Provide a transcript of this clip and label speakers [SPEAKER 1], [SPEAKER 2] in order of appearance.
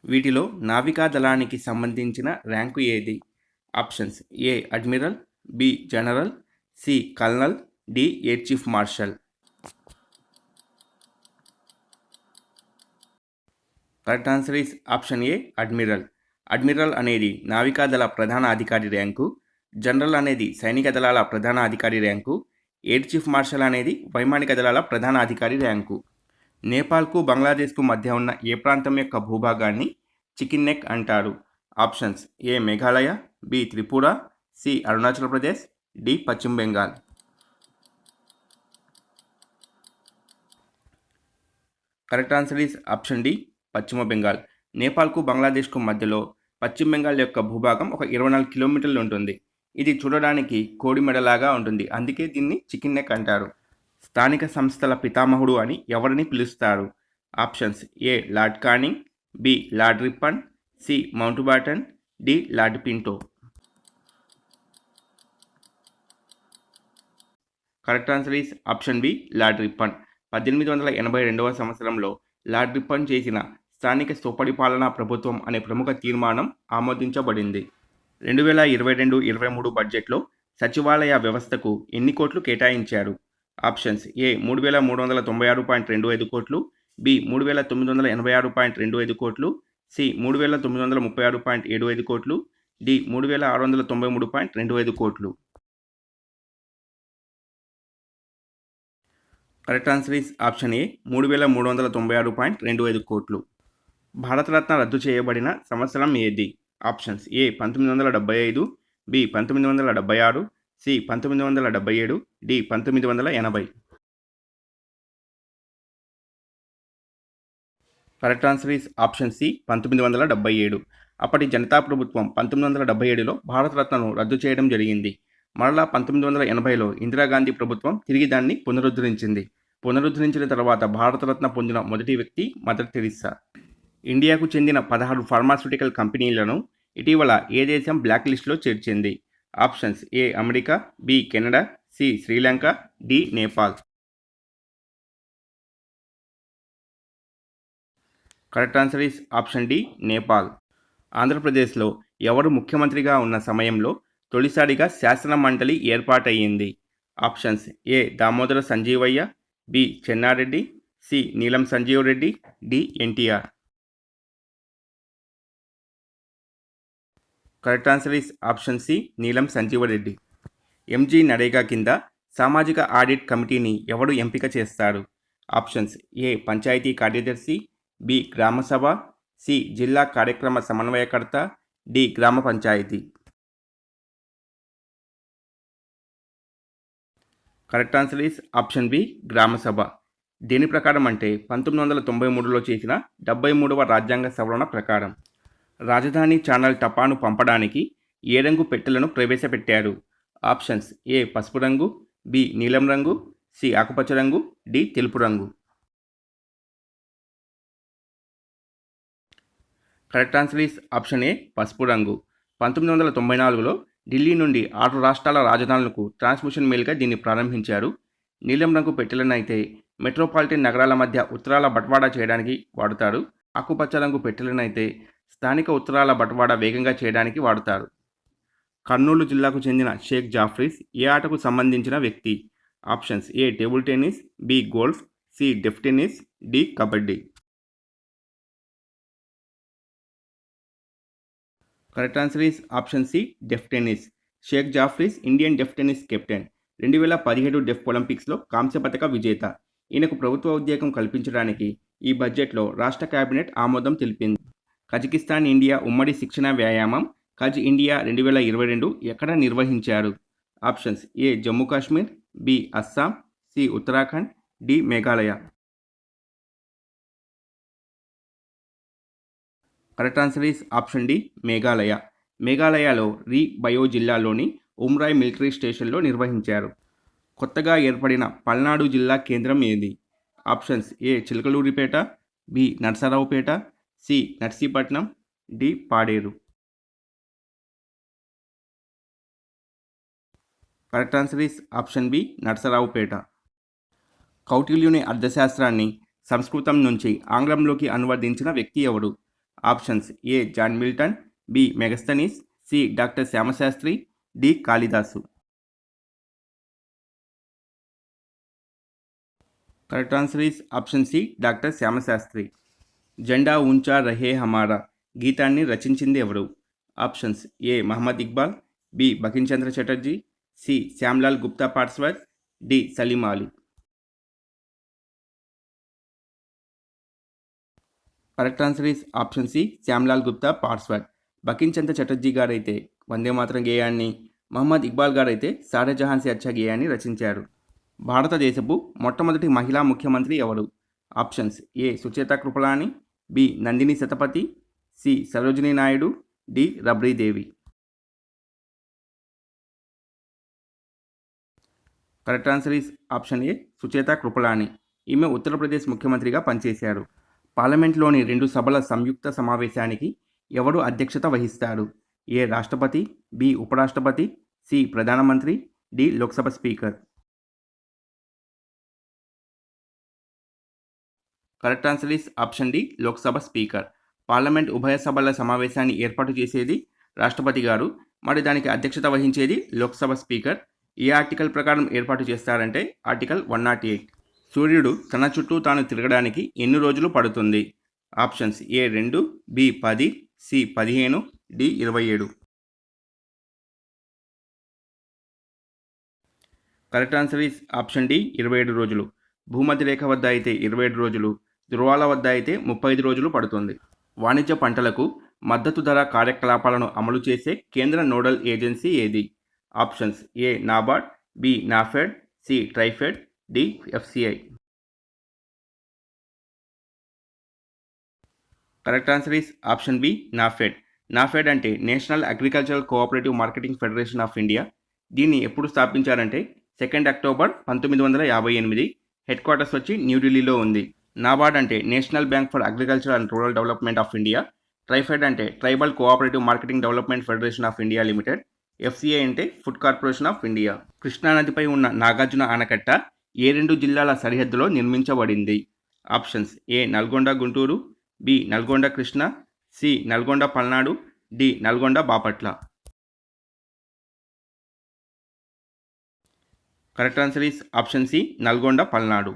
[SPEAKER 1] వీటిలో నావికా దళానికి సంబంధించిన ర్యాంకు ఏది? Options: A admiral, B general, C colonel, D air chief marshal. Correct answer is option A admiral. Admiral అనేది నావికాదళ ప్రధాన అధికారి ర్యాంకు, జనరల్ అనేది సైనిక దళాల ప్రధాన అధికారి ర్యాంకు, ఎయిర్ చీఫ్ మార్షల్ అనేది వైమానిక దళాల ప్రధాన అధికారి ర్యాంకు. నేపాల్కు బంగ్లాదేశ్కు మధ్య ఉన్న ఏ ప్రాంతం యొక్క భూభాగాన్ని చికెన్ నెక్ అంటారు? Options: A Meghalaya, B Tripura, C Arunachal Pradesh, D Paschim Bengal. Correct answer is option D Paschim Bengal. నేపాల్కు బంగ్లాదేశ్కు మధ్యలో పశ్చిమ బెంగాల్ యొక్క భూభాగం ఒక 24 కిలోమీటర్లు ఉంటుంది. ఇది చూడడానికి కోడి మెడలాగా ఉంటుంది, అందుకే దీన్ని చికెన్ నెక్ అంటారు. స్థానిక సంస్థల పితామహుడు అని ఎవరిని పిలుస్తారు? Options: A lord Canning, B lord Ripon, C Mountbatten, D lord Minto. Correct answer is option B lord Ripon. 1882వ సంవత్సరంలో లార్డ్ రిప్పన్ చేసిన స్థానిక సుపరిపాలనా ప్రభుత్వం అనే ప్రముఖ తీర్మానం ఆమోదించబడింది. 2022-23 బడ్జెట్లో సచివాలయ వ్యవస్థకు ఎన్ని కోట్లు కేటాయించారు? ఆప్షన్స్: ఏ 3,396.25 కోట్లు, బి 3,986.25 కోట్లు, సి 3,936.75 కోట్లు, డి 3,693.25 కోట్లు. Correct answer is option A 3,396.25 కోట్లు. భారతరత్న రద్దు చేయబడిన సంవత్సరం ఏది? Options: A 1975, B 1976, C 1977, D 1980. Correct answer is option C 1977. అప్పటి జనతా ప్రభుత్వం 1977లో భారతరత్నను రద్దు చేయడం జరిగింది. మరలా 1980లో ఇందిరాగాంధీ ప్రభుత్వం తిరిగి దాన్ని పునరుద్ధరించింది. పునరుద్ధరించిన తర్వాత భారతరత్న పొందిన మొదటి వ్యక్తి మదర్ తెరిస్సా. ఇండియాకు చెందిన 16 ఫార్మాస్యూటికల్ కంపెనీలను ఇటీవల ఏ దేశం బ్లాక్ లిస్టులో చేర్చింది? Options: A America, B Canada, C Sri Lanka, D Nepal. Correct answer is option D Nepal. ఆంధ్రప్రదేశ్లో ఎవరు ముఖ్యమంత్రిగా ఉన్న సమయంలో తొలిసారిగా శాసన మండలి ఏర్పాటయ్యింది? Options: A Damodaram Sanjivayya, B Chenna Reddy, C Neelam Sanjeev Reddy, D NTR. Correct answer is option C Neelam Sanjiva Reddy. MG NREGA కింద సామాజిక ఆడిట్ కమిటీని ఎవరు ఎంపిక చేస్తారు? ఆప్షన్స్: ఏ పంచాయతీ కార్యదర్శి, బి గ్రామసభ, సి జిల్లా కార్యక్రమ సమన్వయకర్త, డి గ్రామ పంచాయతీ. Correct answer is option B గ్రామసభ. దీని ప్రకారం అంటే 1993లో చేసిన 73వ రాజ్యాంగ సవరణ ప్రకారం రాజధాని ఛానల్ టపాను పంపడానికి ఏ రంగు పెట్టెలను ప్రవేశపెట్టారు? ఆప్షన్స్: ఏ పసుపు రంగు, బి నీలం రంగు, సి ఆకుపచ్చ రంగు, డి తెలుపు రంగు. కరెక్ట్ ఆన్సర్ ఈస్ ఆప్షన్ ఏ పసుపు రంగు. 1994లో ఢిల్లీ నుండి 6 రాష్ట్రాల రాజధానులకు ట్రాన్స్మిషన్ మెయిల్గా దీన్ని ప్రారంభించారు. నీలం రంగు పెట్టెలనైతే మెట్రోపాలిటన్ నగరాల మధ్య ఉత్తరాల బట్వాడా చేయడానికి వాడుతారు. ఆకుపచ్చ రంగు పెట్టెలనైతే స్థానిక ఉత్తరాల బట్వాడా వేగంగా చేయడానికి వాడతారు. కర్నూలు జిల్లాకు చెందిన షేక్ జాఫ్రీస్ ఏ ఆటకు సంబంధించిన వ్యక్తి? Options: A table tennis, B golf, C deaf tennis, D kabaddi. Correct answer is option C deaf tennis. Sheikh Jafreen Indian deaf tennis captain. 2017 deaf ఒలింపిక్స్లో కాంస్య పతక విజేత. ఈయనకు ప్రభుత్వ ఉద్యోగం కల్పించడానికి ఈ బడ్జెట్లో రాష్ట్ర కేబినెట్ ఆమోదం తెలిపింది. కజకిస్తాన్ ఇండియా ఉమ్మడి శిక్షణ వ్యాయామం కజ్ ఇండియా 2022 ఎక్కడ నిర్వహించారు? Options: A Jammu Kashmir, B Assam, C Uttarakhand, D Meghalaya. Correct answer is option D Meghalaya. మేఘాలయలో రీ బయో జిల్లాలోని ఉమ్రాయ్ మిలిటరీ స్టేషన్లో నిర్వహించారు. కొత్తగా ఏర్పడిన పల్నాడు జిల్లా కేంద్రం ఏది? Options: A Chilakaluripet, B Narasaraopet, C Narsipatnam, D Paderu. Correct answer is option B Narasaraopet. కౌటిల్యుని అర్థశాస్త్రాన్ని సంస్కృతం నుంచి ఆంగ్లంలోకి అనువదించిన వ్యక్తి ఎవరు? Options A John Milton, B Megasthenes, C doctor Shamasastry, D Kalidasu. Correct answer is option C doctor Shamasastry. Jhanda Uncha Rahe Hamara గీతాన్ని రచించింది ఎవరు? Options A Mohammad Iqbal, B Bankim Chandra Chatterjee, C Shyamlal Gupta Parshad, D Salim Ali. Correct answer is option C Shyamlal Gupta Parshad. Bankim Chandra Chatterjee గారైతే వందే మాతరం గేయాన్ని, మహమ్మద్ ఇక్బాల్ గారైతే సారే జహాన్ సే అచ్చా గేయాన్ని రచించారు. భారతదేశపు మొట్టమొదటి మహిళా ముఖ్యమంత్రి ఎవరు? Options A Sucheta Kripalani, B Nandini Satpathy, C Sarojini Naidu, D Rabri Devi. Correct answer is option A Sucheta Kripalani. ఈమె ఉత్తరప్రదేశ్ ముఖ్యమంత్రిగా పనిచేశారు. పార్లమెంట్లోని 2 సభల సంయుక్త సమావేశానికి ఎవరు అధ్యక్షత వహిస్తారు? ఏ రాష్ట్రపతి, బి ఉపరాష్ట్రపతి, సి ప్రధానమంత్రి, D Lok Sabha speaker. Correct answer is option D Lok Sabha speaker. Parliament ఉభయ సభల సమావేశాన్ని ఏర్పాటు చేసేది రాష్ట్రపతి గారు, మరి దానికి అధ్యక్షత వహించేది లోక్సభ స్పీకర్. ఏ ఆర్టికల్ ప్రకారం ఏర్పాటు చేస్తారంటే ఆర్టికల్ 108. సూర్యుడు తన చుట్టూ తాను తిరగడానికి ఎన్ని రోజులు పడుతుంది? Options A 2, B 10, C 15, D 27. Correct answer is option D 27 రోజులు. భూమధ్య రేఖ వద్ద అయితే 27 రోజులు, ధృవాల వద్ద అయితే 35 రోజులు పడుతుంది. వాణిజ్య పంటలకు మద్దతు ధర కార్యకలాపాలను అమలు చేసే కేంద్ర నోడల్ ఏజెన్సీ ఏది? Options A NABARD, B NAFED, C TRIFED, D FCI. Correct answer is option B NAFED. NAFED అంటే National Agricultural Cooperative Marketing Federation of India. దీన్ని ఎప్పుడు స్థాపించారంటే 2 అక్టోబర్ 1958. హెడ్ క్వార్టర్స్ వచ్చి న్యూఢిల్లీలో ఉంది. నాబార్డ్ అంటే National Bank for Agriculture and Rural Development of India. TRIFED అంటే Tribal Cooperative Marketing Development Federation of India Limited. FCI అంటే Food Corporation of India. కృష్ణానదిపై ఉన్న నాగార్జున ఆనకట్ట ఏ 2 జిల్లాల సరిహద్దులో నిర్మించబడింది? Options A Nalgonda Guntur, B Nalgonda Krishna, C Nalgonda Palnadu, D Nalgonda Bapatla. Correct answer is option C Nalgonda Palnadu.